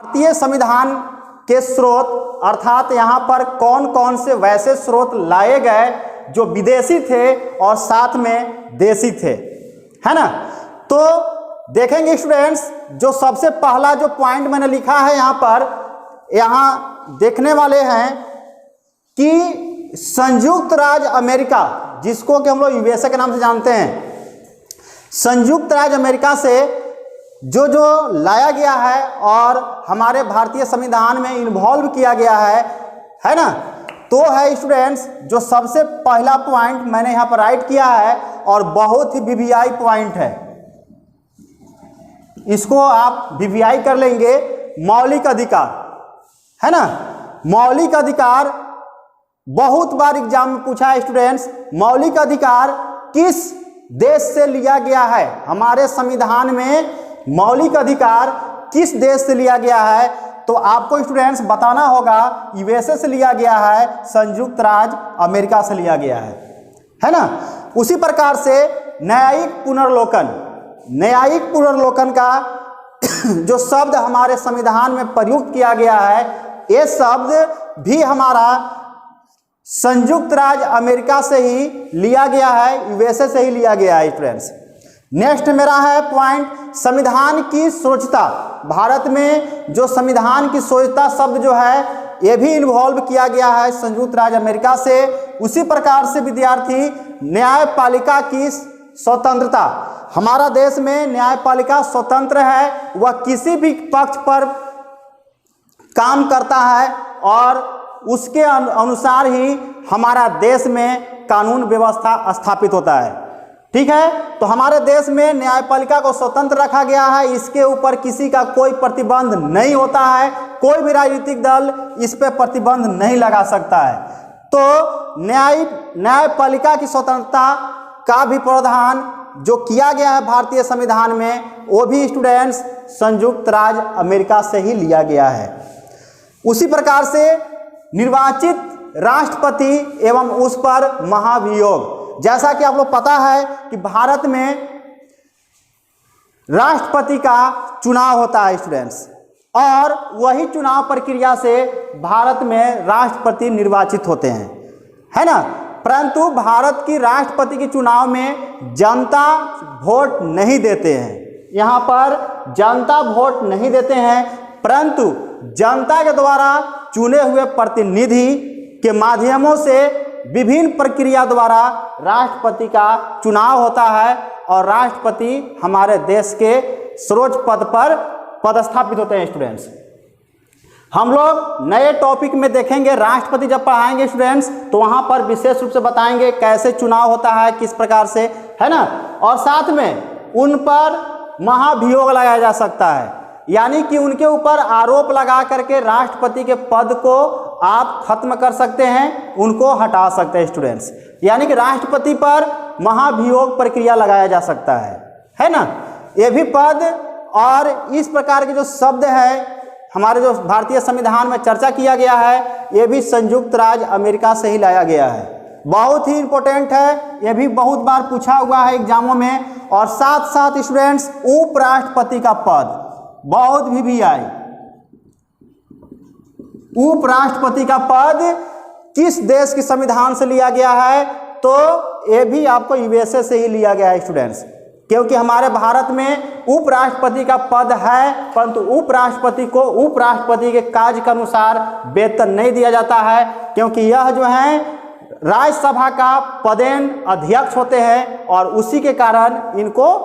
भारतीय संविधान के स्रोत अर्थात यहाँ पर कौन कौन से वैसे स्रोत लाए गए जो विदेशी थे और साथ में देसी थे, है ना। तो देखेंगे स्टूडेंट्स, जो सबसे पहला जो पॉइंट मैंने लिखा है यहाँ पर, यहाँ देखने वाले हैं कि संयुक्त राज्य अमेरिका, जिसको कि हम लोग यूएसए के नाम से जानते हैं, संयुक्त राज्य अमेरिका से जो लाया गया है और हमारे भारतीय संविधान में इन्वॉल्व किया गया है ना। तो है स्टूडेंट्स जो सबसे पहला पॉइंट मैंने यहाँ पर राइट किया है और बहुत ही वीवीआई पॉइंट है, इसको आप वीवीआई कर लेंगे। मौलिक अधिकार, है ना। मौलिक अधिकार बहुत बार एग्जाम में पूछा है स्टूडेंट्स, मौलिक अधिकार किस देश से लिया गया है। हमारे संविधान में मौलिक अधिकार किस देश से लिया गया है, तो आपको स्टूडेंट्स बताना होगा यूएसए से लिया गया है, संयुक्त राज्य अमेरिका से लिया गया है ना। उसी प्रकार से न्यायिक पुनर्लोकन, न्यायिक पुनर्लोकन का जो शब्द हमारे संविधान में प्रयुक्त किया गया है, ये शब्द भी हमारा संयुक्त राज्य अमेरिका से ही लिया गया है, यूएसए से ही लिया गया है स्टूडेंट्स। नेक्स्ट मेरा है पॉइंट संविधान की सोचता। भारत में जो संविधान की सोचता शब्द जो है ये भी इन्वॉल्व किया गया है संयुक्त राज्य अमेरिका से। उसी प्रकार से विद्यार्थी न्यायपालिका की स्वतंत्रता, हमारा देश में न्यायपालिका स्वतंत्र है, वह किसी भी पक्ष पर काम करता है और उसके अनुसार ही हमारा देश में कानून व्यवस्था स्थापित होता है, ठीक है। तो हमारे देश में न्यायपालिका को स्वतंत्र रखा गया है, इसके ऊपर किसी का कोई प्रतिबंध नहीं होता है, कोई भी राजनीतिक दल इस पे प्रतिबंध नहीं लगा सकता है। तो न्यायपालिका की स्वतंत्रता का भी प्रावधान जो किया गया है भारतीय संविधान में, वो भी स्टूडेंट्स संयुक्त राज्य अमेरिका से ही लिया गया है। उसी प्रकार से निर्वाचित राष्ट्रपति एवं उस पर महाभियोग, जैसा कि आप लोग पता है कि भारत में राष्ट्रपति का चुनाव होता है स्टूडेंट्स, और वही चुनाव प्रक्रिया से भारत में राष्ट्रपति निर्वाचित होते हैं, है ना। परंतु भारत की राष्ट्रपति के चुनाव में जनता वोट नहीं देते हैं, यहाँ पर जनता वोट नहीं देते हैं, परंतु जनता के द्वारा चुने हुए प्रतिनिधि के माध्यमों से विभिन्न प्रक्रिया द्वारा राष्ट्रपति का चुनाव होता है और राष्ट्रपति हमारे देश के सर्वोच्च पद पर पदस्थापित होते हैं स्टूडेंट्स। हम लोग नए टॉपिक में देखेंगे, राष्ट्रपति जब पढ़ाएंगे स्टूडेंट्स तो वहाँ पर विशेष रूप से बताएंगे कैसे चुनाव होता है, किस प्रकार से, है ना। और साथ में उन पर महाभियोग लगाया जा सकता है, यानी कि उनके ऊपर आरोप लगा करके राष्ट्रपति के पद को आप खत्म कर सकते हैं, उनको हटा सकते हैं स्टूडेंट्स। यानी कि राष्ट्रपति पर महाभियोग प्रक्रिया लगाया जा सकता है ना। ये भी पद और इस प्रकार के जो शब्द है हमारे जो भारतीय संविधान में चर्चा किया गया है, ये भी संयुक्त राज्य अमेरिका से ही लाया गया है। बहुत ही इंपॉर्टेंट है, ये भी बहुत बार पूछा हुआ है एग्जामों में। और साथ साथ स्टूडेंट्स उपराष्ट्रपति का पद बहुत वीवीआई, उपराष्ट्रपति का पद किस देश के संविधान से लिया गया है, तो ये भी आपको यूएसए से ही लिया गया है स्टूडेंट्स। क्योंकि हमारे भारत में उपराष्ट्रपति का पद है, परंतु उपराष्ट्रपति को उपराष्ट्रपति के कार्य के अनुसार वेतन नहीं दिया जाता है, क्योंकि यह जो है राज्यसभा का पदेन अध्यक्ष होते हैं और उसी के कारण इनको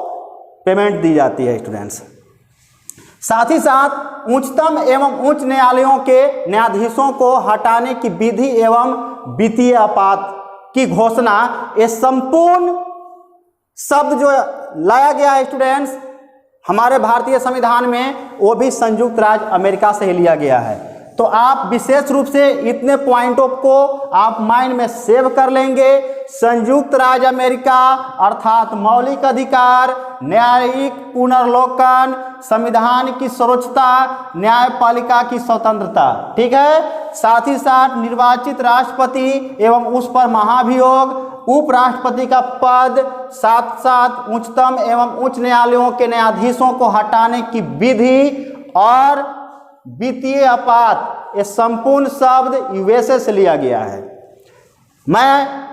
पेमेंट दी जाती है स्टूडेंट्स। साथ ही साथ उच्चतम एवं उच्च न्यायालयों के न्यायाधीशों को हटाने की विधि एवं वित्तीय आपात की घोषणा, ये संपूर्ण शब्द जो लाया गया है स्टूडेंट्स हमारे भारतीय संविधान में, वो भी संयुक्त राज्य अमेरिका से ही लिया गया है। तो आप विशेष रूप से इतने पॉइंटों को आप माइंड में सेव कर लेंगे। संयुक्त राज्य अमेरिका अर्थात मौलिक अधिकार, न्यायिक पुनर्लोकन, संविधान की सर्वोच्चता, न्यायपालिका की स्वतंत्रता, ठीक है। साथ ही साथ निर्वाचित राष्ट्रपति एवं उस पर महाभियोग, उपराष्ट्रपति का पद, साथ साथ उच्चतम एवं उच्च न्यायालयों के न्यायाधीशों को हटाने की विधि और वित्तीय आपात, ये संपूर्ण शब्द यूएसए से लिया गया है। मैं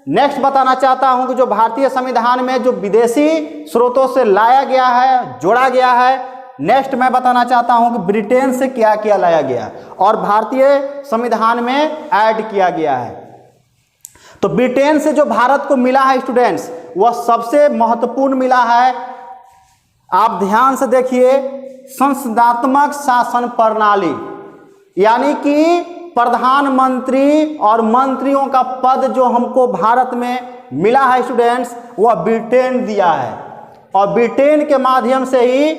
नेक्स्ट बताना चाहता हूं कि जो भारतीय संविधान में जो विदेशी स्रोतों से लाया गया है, जोड़ा गया है। नेक्स्ट मैं बताना चाहता हूं कि ब्रिटेन से क्या क्या लाया गया और भारतीय संविधान में ऐड किया गया है। तो ब्रिटेन से जो भारत को मिला है स्टूडेंट्स, वह सबसे महत्वपूर्ण मिला है। आप ध्यान से देखिए, संसदात्मक शासन प्रणाली, यानी कि प्रधानमंत्री और मंत्रियों का पद जो हमको भारत में मिला है स्टूडेंट्स, वह ब्रिटेन दिया है और ब्रिटेन के माध्यम से ही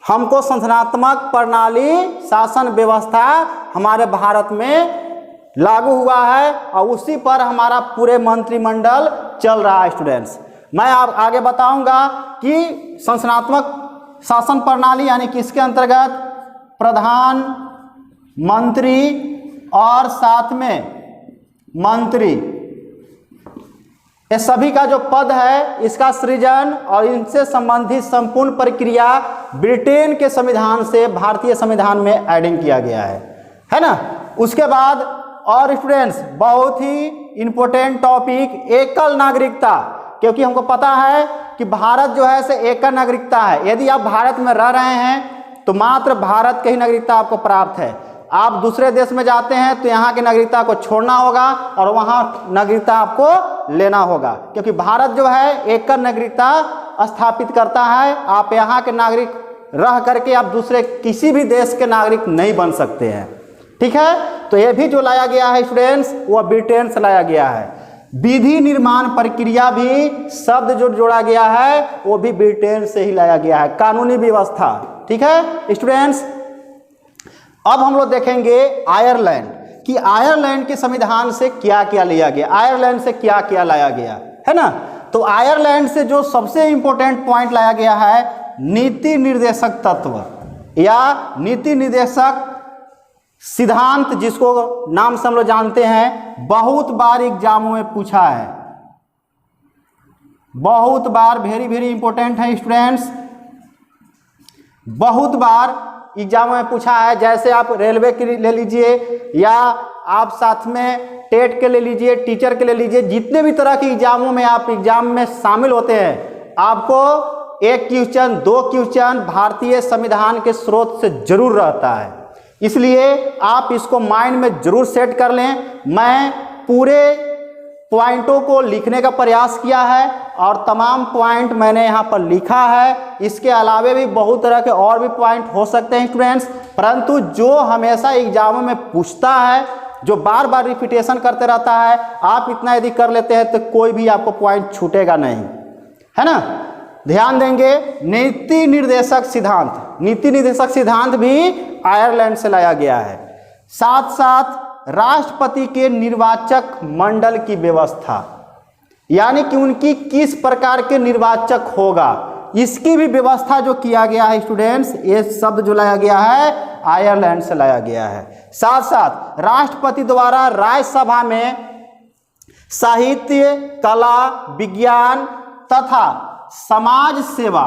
हमको संसदात्मक प्रणाली, शासन व्यवस्था हमारे भारत में लागू हुआ है और उसी पर हमारा पूरे मंत्रिमंडल चल रहा है स्टूडेंट्स। मैं आप आगे बताऊंगा कि संसदात्मक शासन प्रणाली यानी कि इसके अंतर्गत प्रधानमंत्री और साथ में मंत्री, ये सभी का जो पद है, इसका सृजन और इनसे संबंधित संपूर्ण प्रक्रिया ब्रिटेन के संविधान से भारतीय संविधान में एडिंग किया गया है ना। उसके बाद और स्टूडेंट्स बहुत ही इंपॉर्टेंट टॉपिक, एकल नागरिकता, क्योंकि हमको पता है कि भारत जो है से एकल नागरिकता है। यदि आप भारत में रह रहे हैं तो मात्र भारत की ही नागरिकता आपको प्राप्त है। आप दूसरे देश में जाते हैं तो यहाँ की नागरिकता को छोड़ना होगा और वहाँ नागरिकता आपको लेना होगा, क्योंकि भारत जो है एकल नागरिकता स्थापित करता है। आप यहाँ के नागरिक रह करके आप दूसरे किसी भी देश के नागरिक नहीं बन सकते हैं, ठीक है। तो ये भी जो लाया गया है स्टूडेंट्स, वह ब्रिटेन से लाया गया है। विधि निर्माण प्रक्रिया भी शब्द जो जोड़ा गया है वो भी ब्रिटेन से ही लाया गया है, कानूनी व्यवस्था, ठीक है स्टूडेंट्स। अब हम लोग देखेंगे आयरलैंड कि आयरलैंड के संविधान से क्या क्या लिया गया, आयरलैंड से क्या क्या लाया गया है ना। तो आयरलैंड से जो सबसे इंपॉर्टेंट पॉइंट लाया गया है, नीति निर्देशक तत्व या नीति निर्देशक सिद्धांत, जिसको नाम से हम लोग जानते हैं, बहुत बार एग्जामों में पूछा है, बहुत बार, वेरी वेरी इंपॉर्टेंट है स्टूडेंट्स, बहुत बार एग्जाम में पूछा है। जैसे आप रेलवे के ले लीजिए या आप साथ में टेट के ले लीजिए, टीचर के ले लीजिए, जितने भी तरह के एग्जामों में आप एग्जाम में शामिल होते हैं, आपको एक क्वेश्चन, दो क्वेश्चन भारतीय संविधान के स्रोत से जरूर रहता है। इसलिए आप इसको माइंड में जरूर सेट कर लें। मैं पूरे पॉइंटों को लिखने का प्रयास किया है और तमाम पॉइंट मैंने यहाँ पर लिखा है। इसके अलावे भी बहुत तरह के और भी पॉइंट हो सकते हैं स्टूडेंट्स, परंतु जो हमेशा एग्जामों में पूछता है, जो बार बार रिपीटेशन करते रहता है, आप इतना यदि कर लेते हैं तो कोई भी आपको पॉइंट छूटेगा नहीं, है ना। ध्यान देंगे, नीति निर्देशक सिद्धांत, नीति निर्देशक सिद्धांत भी आयरलैंड से लाया गया है। साथ साथ राष्ट्रपति के निर्वाचक मंडल की व्यवस्था, यानी कि उनकी किस प्रकार के निर्वाचक होगा, इसकी भी व्यवस्था जो किया गया है स्टूडेंट्स, ये शब्द जो लाया गया है आयरलैंड से लाया गया है। साथ साथ राष्ट्रपति द्वारा राज्यसभा में साहित्य, कला, विज्ञान तथा समाज सेवा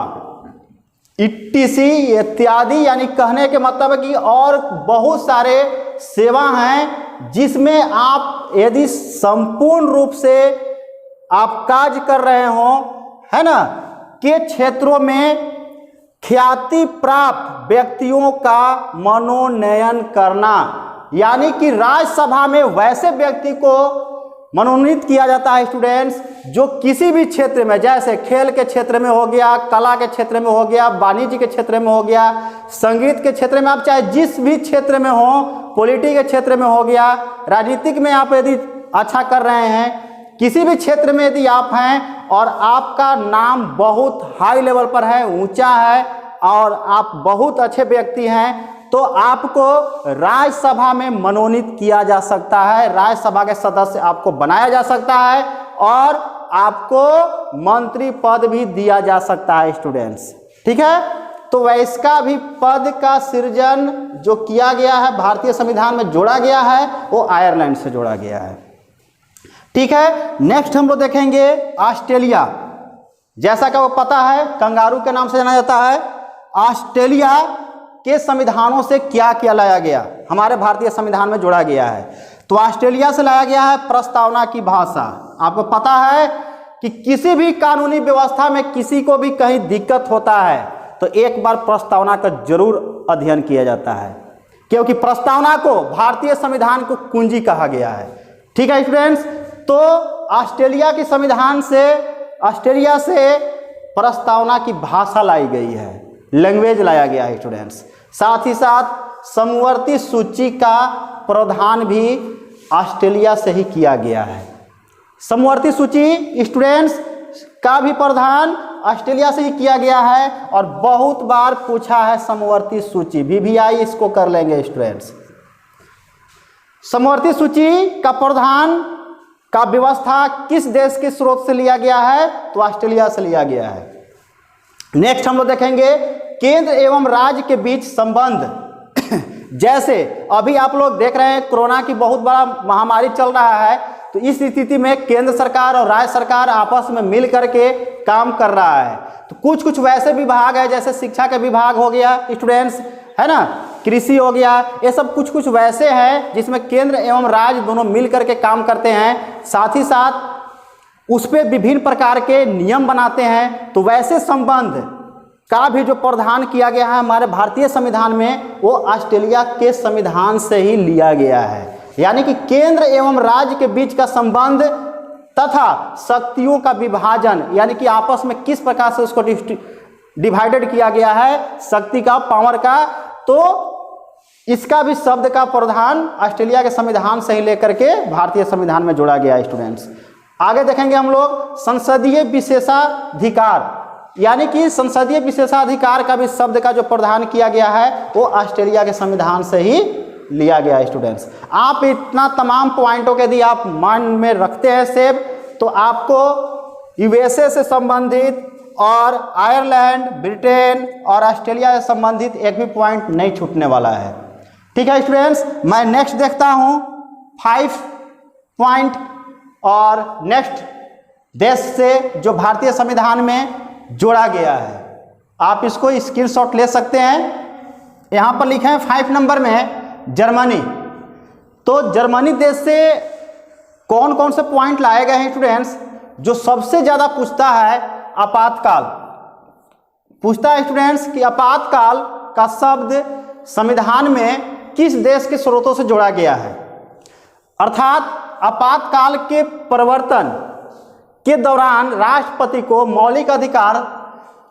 ईटीसी इत्यादि, यानी कहने के मतलब है कि और बहुत सारे सेवा हैं जिसमें आप यदि संपूर्ण रूप से आप कार्य कर रहे हो, है ना, के क्षेत्रों में ख्याति प्राप्त व्यक्तियों का मनोनयन करना, यानी कि राज्यसभा में वैसे व्यक्ति को मनोनीत किया जाता है स्टूडेंट्स जो किसी भी क्षेत्र में, जैसे खेल के क्षेत्र में हो गया, कला के क्षेत्र में हो गया, वाणिज्य के क्षेत्र में हो गया, संगीत के क्षेत्र में, आप चाहे जिस भी क्षेत्र में हो, पॉलिटिक्स के क्षेत्र में हो गया, राजनीतिक में आप यदि अच्छा कर रहे हैं, किसी भी क्षेत्र में यदि आप हैं और आपका नाम बहुत हाई लेवल पर है, ऊंचा है और आप बहुत अच्छे व्यक्ति हैं, तो आपको राज्यसभा में मनोनीत किया जा सकता है, राज्यसभा के सदस्य आपको बनाया जा सकता है और आपको मंत्री पद भी दिया जा सकता है स्टूडेंट्स, ठीक है। तो वैसका भी पद का सृजन जो किया गया है, भारतीय संविधान में जोड़ा गया है, वो आयरलैंड से जोड़ा गया है, ठीक है। नेक्स्ट हम लोग देखेंगे ऑस्ट्रेलिया, जैसा कि वो पता है कंगारू के नाम से जाना जाता है। ऑस्ट्रेलिया के संविधानों से क्या क्या लाया गया, हमारे भारतीय संविधान में जोड़ा गया है? तो ऑस्ट्रेलिया से लाया गया है प्रस्तावना की भाषा। आपको पता है कि किसी भी कानूनी व्यवस्था में किसी को भी कहीं दिक्कत होता है तो एक बार प्रस्तावना का जरूर अध्ययन किया जाता है, क्योंकि प्रस्तावना को भारतीय संविधान को कुंजी कहा गया है। ठीक है स्टूडेंट्स, तो ऑस्ट्रेलिया के संविधान से, ऑस्ट्रेलिया से प्रस्तावना की भाषा लाई गई है, लैंग्वेज लाया गया है स्टूडेंट्स। साथ ही साथ समवर्ती सूची का प्रावधान भी ऑस्ट्रेलिया से ही किया गया है। समवर्ती सूची स्टूडेंट्स का भी प्रावधान ऑस्ट्रेलिया से ही किया गया है और बहुत बार पूछा है समवर्ती सूची, वीवीआई इसको कर लेंगे स्टूडेंट्स। समवर्ती सूची का प्रावधान का व्यवस्था किस देश के स्रोत से लिया गया है? तो ऑस्ट्रेलिया से लिया गया है। नेक्स्ट हम लोग देखेंगे केंद्र एवं राज्य के बीच संबंध। जैसे अभी आप लोग देख रहे हैं कोरोना की बहुत बड़ा महामारी चल रहा है, तो इस स्थिति में केंद्र सरकार और राज्य सरकार आपस में मिल करके काम कर रहा है। तो कुछ कुछ वैसे विभाग है, जैसे शिक्षा का विभाग हो गया स्टूडेंट्स, है ना, कृषि हो गया, ये सब कुछ कुछ वैसे हैं जिसमें केंद्र एवं राज्य दोनों मिल करके काम करते हैं। साथ ही साथ उस पर विभिन्न प्रकार के नियम बनाते हैं। तो वैसे संबंध का भी जो प्रावधान किया गया है हमारे भारतीय संविधान में, वो ऑस्ट्रेलिया के संविधान से ही लिया गया है। यानी कि केंद्र एवं राज्य के बीच का संबंध तथा शक्तियों का विभाजन, यानी कि आपस में किस प्रकार से उसको डिवाइडेड किया गया है, शक्ति का, पावर का, तो इसका भी शब्द का प्रावधान ऑस्ट्रेलिया के संविधान से ही लेकर के भारतीय संविधान में जोड़ा गया है स्टूडेंट्स। आगे देखेंगे हम लोग संसदीय विशेषाधिकार, यानी कि संसदीय विशेषाधिकार का भी शब्द का जो प्रावधान किया गया है वो ऑस्ट्रेलिया के संविधान से ही लिया गया है स्टूडेंट्स। आप इतना तमाम पॉइंटों के यदि आप माइंड में रखते हैं सेव, तो आपको यूएसए से संबंधित और आयरलैंड, ब्रिटेन और ऑस्ट्रेलिया से संबंधित एक भी पॉइंट नहीं छूटने वाला है। ठीक है स्टूडेंट्स, मैं नेक्स्ट देखता हूं 5 पॉइंट और नेक्स्ट देश से जो भारतीय संविधान में जोड़ा गया है। आप इसको स्क्रीनशॉट ले सकते हैं। यहां पर लिखे हैं 5 नंबर में जर्मनी। तो जर्मनी देश से कौन कौन से पॉइंट लाए गए हैं स्टूडेंट्स? जो सबसे ज्यादा पूछता है आपातकाल, पूछता है स्टूडेंट्स कि आपातकाल का शब्द संविधान में किस देश के स्रोतों से जोड़ा गया है। अर्थात आपातकाल के प्रवर्तन के दौरान राष्ट्रपति को मौलिक अधिकार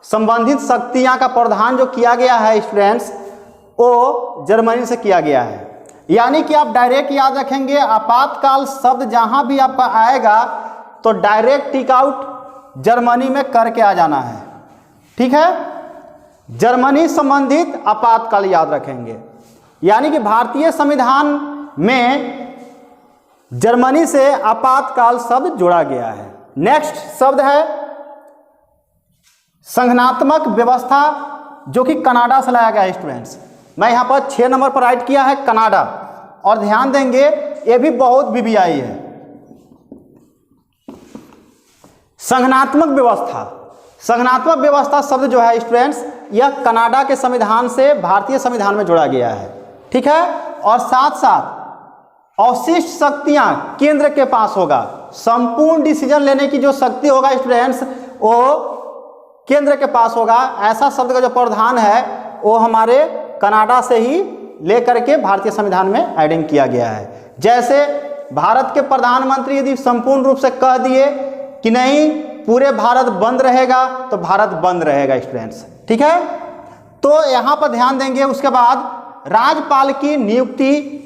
संबंधित शक्तियां का प्रावधान जो किया गया है स्टूडेंट्स, वो जर्मनी से किया गया है। यानी कि आप डायरेक्ट याद रखेंगे, आपातकाल शब्द जहां भी आपका आएगा तो डायरेक्ट टिक आउट जर्मनी में करके आ जाना है। ठीक है, जर्मनी संबंधित आपातकाल याद रखेंगे। यानी कि भारतीय संविधान में जर्मनी से आपातकाल शब्द जोड़ा गया है। नेक्स्ट शब्द है संघनात्मक व्यवस्था, जो कि कनाडा से लाया गया है स्टूडेंट्स। मैं यहां पर 6 नंबर पर राइट किया है कनाडा, और ध्यान देंगे ये भी बहुत वीवीआई है। संघनात्मक व्यवस्था, संघनात्मक व्यवस्था शब्द जो है स्टूडेंट्स, यह कनाडा के संविधान से भारतीय संविधान में जोड़ा गया है। ठीक है, और साथ साथ अवशिष्ट शक्तियां केंद्र के पास होगा। संपूर्ण डिसीजन लेने की जो शक्ति होगा स्टूडेंट्स, वो केंद्र के पास होगा। ऐसा शब्द का जो प्रावधान है वो हमारे कनाडा से ही लेकर के भारतीय संविधान में ऐडिंग किया गया है। जैसे भारत के प्रधानमंत्री यदि संपूर्ण रूप से कह दिए कि नहीं पूरे भारत बंद रहेगा, तो भारत बंद रहेगा स्टूडेंट्स। ठीक है, तो यहां पर ध्यान देंगे। उसके बाद राज्यपाल की नियुक्ति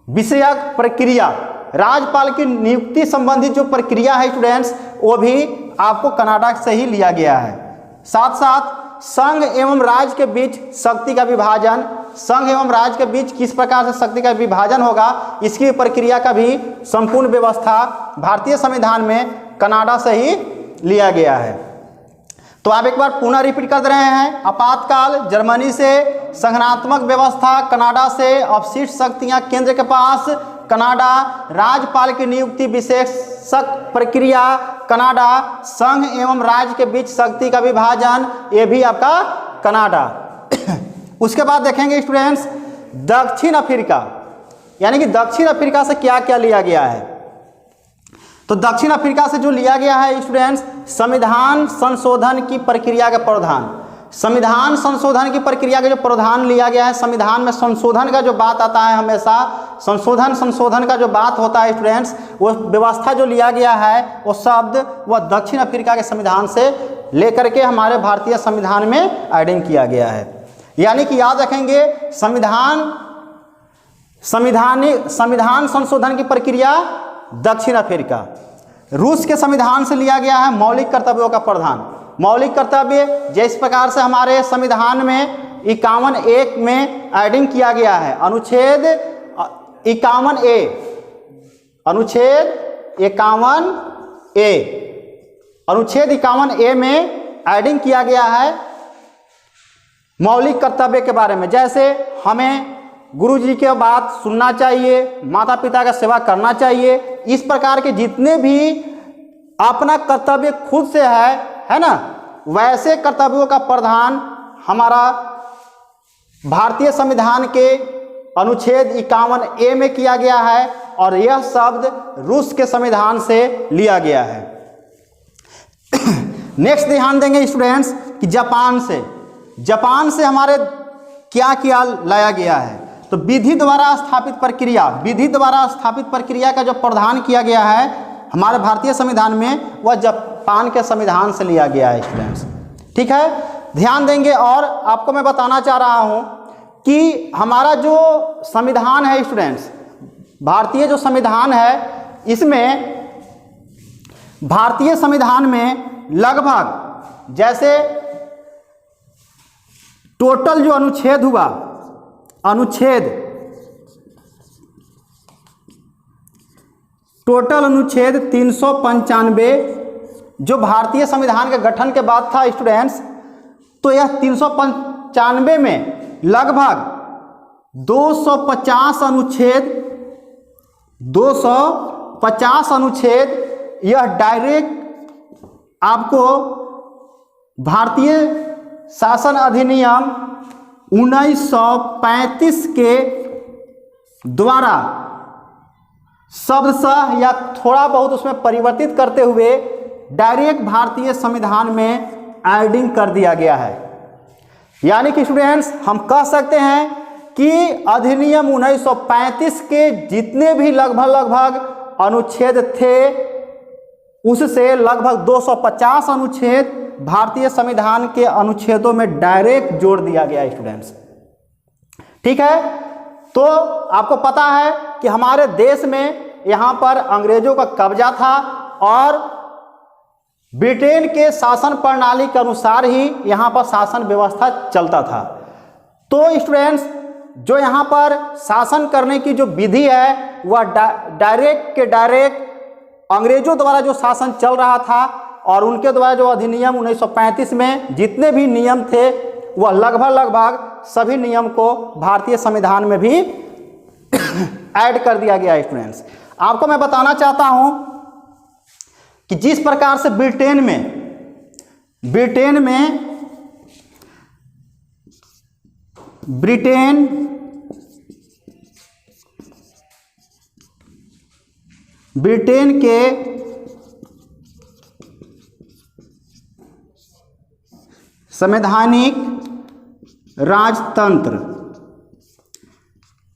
विषयक प्रक्रिया, राज्यपाल की नियुक्ति संबंधित जो प्रक्रिया है स्टूडेंट्स, वो भी आपको कनाडा से ही लिया गया है। साथ साथ संघ एवं राज्य के बीच शक्ति का विभाजन, संघ एवं राज्य के बीच किस प्रकार से शक्ति का विभाजन होगा, इसकी प्रक्रिया का भी संपूर्ण व्यवस्था भारतीय संविधान में कनाडा से ही लिया गया है। तो आप एक बार पुनः रिपीट कर रहे हैं। आपातकाल जर्मनी से, संघनात्मक व्यवस्था कनाडा से, अवशिष्ट शक्तियां केंद्र के पास कनाडा, राज्यपाल की नियुक्ति विशेषक प्रक्रिया कनाडा, संघ एवं राज्य के बीच शक्ति का विभाजन, ये भी आपका कनाडा। उसके बाद देखेंगे स्टूडेंट्स दक्षिण अफ्रीका, यानी कि दक्षिण अफ्रीका से क्या क्या लिया गया है। तो दक्षिण अफ्रीका से जो लिया गया है स्टूडेंट्स, संविधान संशोधन की प्रक्रिया का प्रावधान, संविधान संशोधन की प्रक्रिया का जो प्रावधान लिया गया है, संविधान में संशोधन का जो बात आता है, हमेशा संशोधन का जो बात होता है स्टूडेंट्स, वो व्यवस्था जो लिया गया है वो शब्द वह दक्षिण अफ्रीका के संविधान से लेकर के हमारे भारतीय संविधान में ऐडिंग किया गया है। यानी कि याद रखेंगे संविधान संशोधन की प्रक्रिया दक्षिण अफ्रीका। रूस के संविधान से लिया गया है मौलिक कर्तव्यों का प्रावधान। मौलिक कर्तव्य जिस प्रकार से हमारे संविधान में 51(1) में ऐडिंग किया गया है, अनुच्छेद 51(a), अनुच्छेद 51(a) में ऐडिंग किया गया है मौलिक कर्तव्य के बारे में। जैसे हमें गुरु जी की बात सुनना चाहिए, माता पिता का सेवा करना चाहिए, इस प्रकार के जितने भी अपना कर्तव्य खुद से है ना, वैसे कर्तव्यों का प्रावधान हमारा भारतीय संविधान के अनुच्छेद 51(a) में किया गया है और यह शब्द रूस के संविधान से लिया गया है। नेक्स्ट ध्यान देंगे स्टूडेंट्स कि जापान से हमारे क्या क्या लाया गया है। तो विधि द्वारा स्थापित प्रक्रिया का जो प्रावधान किया गया है हमारे भारतीय संविधान में, वह जापान के संविधान से लिया गया है स्टूडेंट्स। ठीक है, ध्यान देंगे। और आपको मैं बताना चाह रहा हूं कि हमारा जो संविधान है स्टूडेंट्स, भारतीय जो संविधान है, इसमें भारतीय संविधान में लगभग जैसे टोटल जो अनुच्छेद हुआ, टोटल अनुच्छेद 395 जो भारतीय संविधान के गठन के बाद था स्टूडेंट्स, तो यह 395 में लगभग 250 अनुच्छेद यह डायरेक्ट आपको भारतीय शासन अधिनियम 1935 के द्वारा शब्दशः या थोड़ा बहुत उसमें परिवर्तित करते हुए डायरेक्ट भारतीय संविधान में ऐडिंग कर दिया गया है। यानी कि स्टूडेंट्स हम कह सकते हैं कि अधिनियम 1935 के जितने भी लगभग अनुच्छेद थे, उससे लगभग 250 अनुच्छेद भारतीय संविधान के अनुच्छेदों में डायरेक्ट जोड़ दिया गया है स्टूडेंट्स। ठीक है, तो आपको पता है कि हमारे देश में यहाँ पर अंग्रेजों का कब्जा था और ब्रिटेन के शासन प्रणाली के अनुसार ही यहाँ पर शासन व्यवस्था चलता था। तो स्टूडेंट्स जो यहाँ पर शासन करने की जो विधि है वह डायरेक्ट अंग्रेजों द्वारा जो शासन चल रहा था और उनके द्वारा जो अधिनियम 1935 में जितने भी नियम थे वह लगभग सभी नियम को भारतीय संविधान में भी ऐड कर दिया गया है स्टूडेंट्स। आपको मैं बताना चाहता हूं कि जिस प्रकार से ब्रिटेन के संवैधानिक राजतंत्र,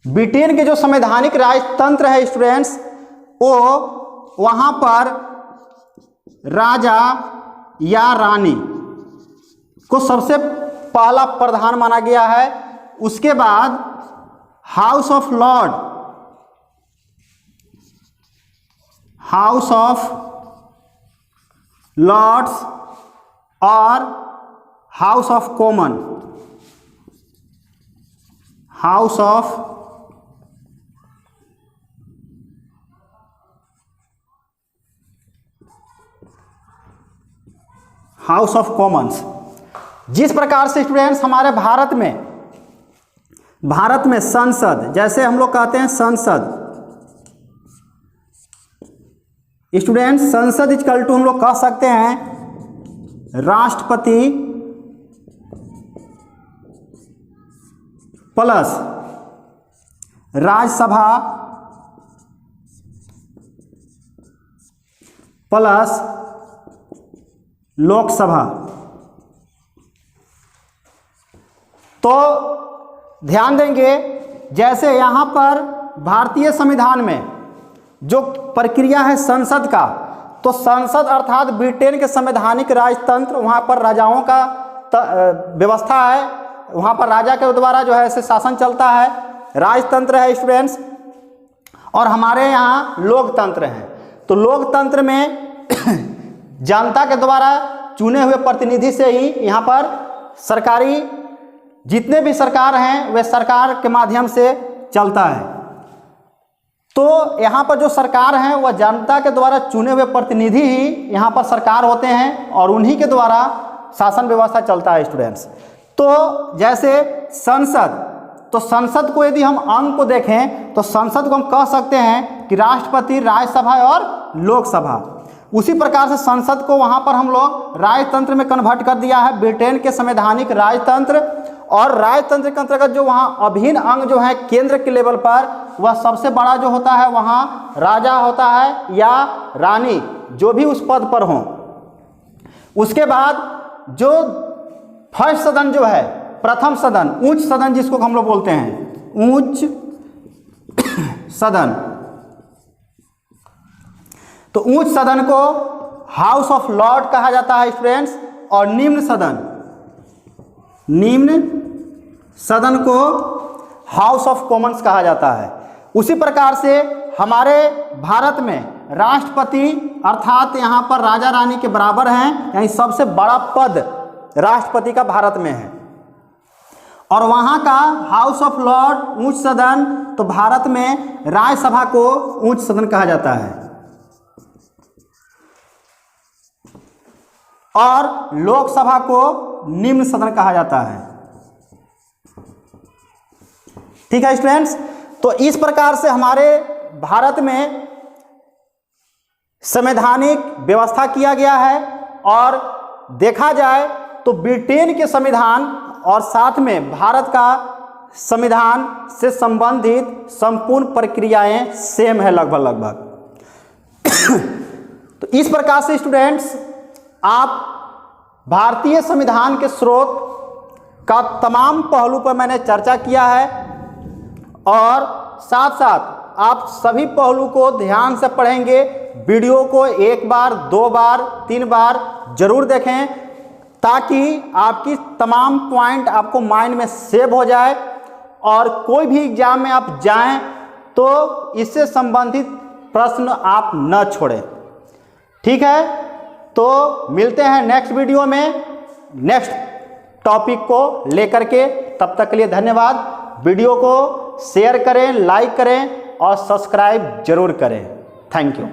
ब्रिटेन के जो संवैधानिक राजतंत्र है स्टूडेंट्स, वो वहाँ पर राजा या रानी को सबसे पहला प्रधान माना गया है। उसके बाद हाउस ऑफ लॉर्ड्स और हाउस ऑफ कॉमन्स। जिस प्रकार से स्टूडेंट्स हमारे भारत में संसद, जैसे हम लोग कहते हैं संसद, स्टूडेंट्स संसद इक्वल टू हम लोग कह सकते हैं राष्ट्रपति प्लस राज्यसभा प्लस लोकसभा। तो ध्यान देंगे, जैसे यहाँ पर भारतीय संविधान में जो प्रक्रिया है संसद का, तो संसद अर्थात ब्रिटेन के संवैधानिक राजतंत्र, वहाँ पर राजाओं का व्यवस्था है, वहाँ पर राजा के द्वारा जो है ऐसे शासन चलता है, राजतंत्र है स्टूडेंट्स। और हमारे यहाँ लोकतंत्र है। तो लोकतंत्र में जनता के द्वारा चुने हुए प्रतिनिधि से ही यहाँ पर सरकारी जितने भी सरकार हैं वे सरकार के माध्यम से चलता है। तो यहाँ पर जो सरकार है वह जनता के द्वारा चुने हुए प्रतिनिधि ही यहाँ पर सरकार होते हैं और उन्हीं के द्वारा शासन व्यवस्था चलता है स्टूडेंट्स। तो जैसे संसद, तो संसद को यदि हम अंग को देखें तो संसद को हम कह सकते हैं कि राष्ट्रपति, राज्यसभा और लोकसभा। उसी प्रकार से संसद को वहाँ पर हम लोग राजतंत्र में कन्वर्ट कर दिया है, ब्रिटेन के संवैधानिक राजतंत्र। और राजतंत्र के अंतर्गत जो वहाँ अभिन्न अंग जो है केंद्र के लेवल पर, वह सबसे बड़ा जो होता है वहाँ राजा होता है या रानी, जो भी उस पद पर हों। उसके बाद जो फर्स्ट सदन जो है, प्रथम सदन, उच्च सदन जिसको हम लोग बोलते हैं, उच्च सदन, तो उच्च सदन को हाउस ऑफ लॉर्ड कहा जाता है स्टूडेंट्स। और निम्न सदन को हाउस ऑफ कॉमन्स कहा जाता है। उसी प्रकार से हमारे भारत में राष्ट्रपति अर्थात यहाँ पर राजा रानी के बराबर हैं, यानी सबसे बड़ा पद राष्ट्रपति का भारत में है। और वहाँ का हाउस ऑफ लॉर्ड उच्च सदन, तो भारत में राज्यसभा को उच्च सदन कहा जाता है और लोकसभा को निम्न सदन कहा जाता है। ठीक है स्टूडेंट्स। तो इस प्रकार से हमारे भारत में संवैधानिक व्यवस्था किया गया है। और देखा जाए तो ब्रिटेन के संविधान और साथ में भारत का संविधान से संबंधित संपूर्ण प्रक्रियाएं सेम है लगभग। तो इस प्रकार से स्टूडेंट्स आप भारतीय संविधान के स्रोत का तमाम पहलू पर मैंने चर्चा किया है और साथ साथ आप सभी पहलू को ध्यान से पढ़ेंगे। वीडियो को एक बार, दो बार, तीन बार जरूर देखें ताकि आपकी तमाम पॉइंट आपको माइंड में सेव हो जाए और कोई भी एग्जाम में आप जाएं तो इससे संबंधित प्रश्न आप न छोड़ें। ठीक है, तो मिलते हैं नेक्स्ट वीडियो में नेक्स्ट टॉपिक को लेकर के। तब तक के लिए धन्यवाद। वीडियो को शेयर करें, लाइक करें और सब्सक्राइब जरूर करें। Thank you.